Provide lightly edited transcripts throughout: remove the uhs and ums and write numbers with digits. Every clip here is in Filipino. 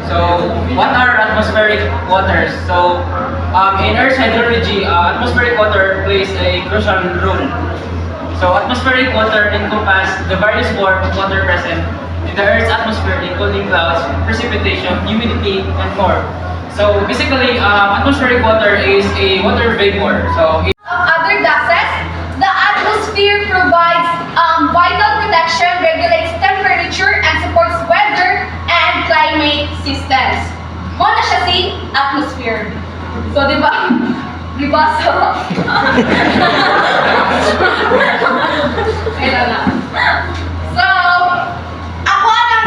So, what are atmospheric waters? So, in Earth's hydrology, atmospheric water plays a crucial role. So, atmospheric water encompasses the various forms of water present in the Earth's atmosphere, including clouds, precipitation, humidity, and more. So, basically, atmospheric water is a water vapor. So, Other gases, the atmosphere provides vital protection, regulates temperature, and supports weather and climate systems. Muna siya si atmosphere. So, di ba? Di ba? So, ayun na. So, ako anang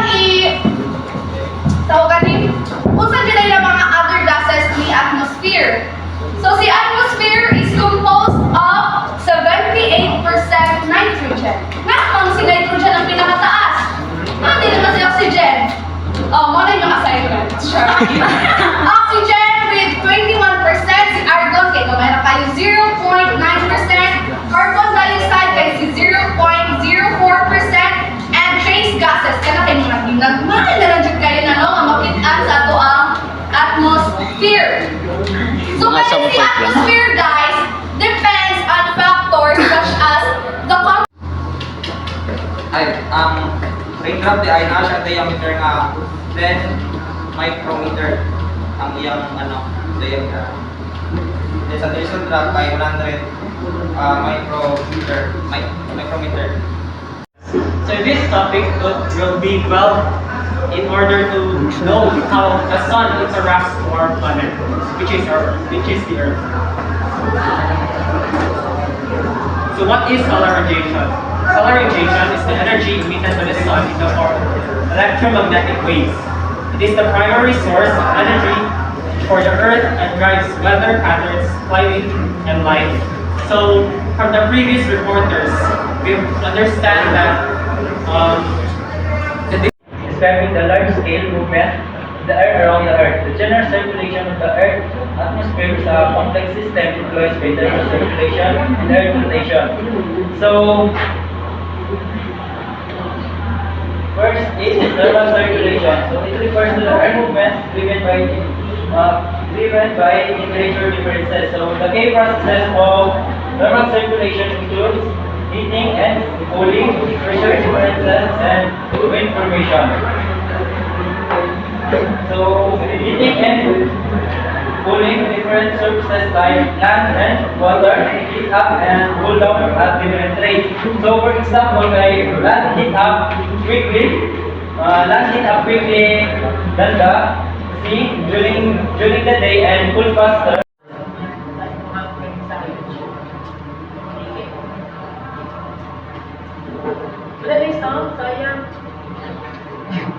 tawagan ni, kung saan dyan yung mga other gases ni atmosphere. So, si atmosphere is composed of 78% nitrogen. Nga, kung si nitrogen ang pinakataas. Hindi naman si oxygen. Oh, muna yung assignment. Sure. Oxygen with 21%, si argon kay kamay na kayo 0.9%, carbon dioxide kay si 0.04%, and trace gases kana kay mga ginagmay na lang jud kayo na no, ang makit-an sa ato ang atmosphere. So, kasi si atmosphere, guys, depends on factors such as the Raindrop di ay na siya diameter nga 10 micrometer ang iyang diameter. Then sa drizzle drop ay 100 micrometer. So this topic will be well in order to know how the sun interacts to our planet, which is the Earth. So what is solar radiation? Solar radiation is the energy emitted by the sun in the form of electromagnetic waves. It is the primary source of energy for the Earth and drives weather patterns, climate, and life. So from the previous reporters, we understand that describing the large-scale movement of the Earth around the Earth. The general circulation of the Earth's atmosphere is a complex system influenced by thermal circulation and Earth rotation. So, first is thermal circulation. So, it refers to the Earth movement driven by temperature differences. So, the key processes of thermal circulation includes heating and cooling, pressure differences, and wind formation. So, heating and cooling different surfaces like land and water heat up and cool down at different rates. So, for example, land heat up quickly than the sea during the day and cool faster.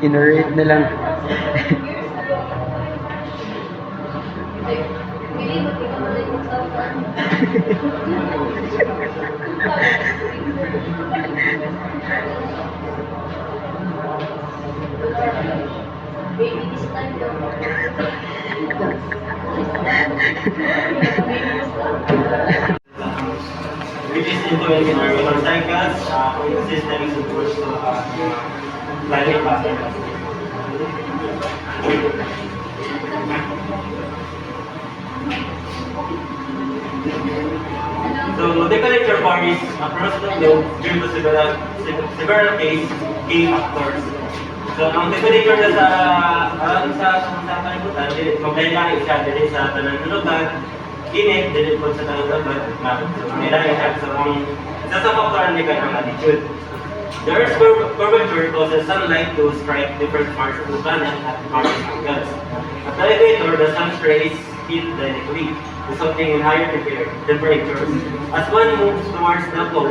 Inerate na lang. Which is influencing our lunar cycles, system is supposed to climate patterns. So, the temperature varies across the globe due to several key factors. So, ang temperature na sa kalibutan, maglaylay siya dili sa tanang lugar, init dili po sa tanang lugar, so maglaylay siya sa isa sa factor ni kanyang attitude. The Earth's curvature causes sunlight to strike different parts of the planet at various angles. At the equator, the sun's rays hit directly, resulting in higher temperatures. As one moves towards the pole,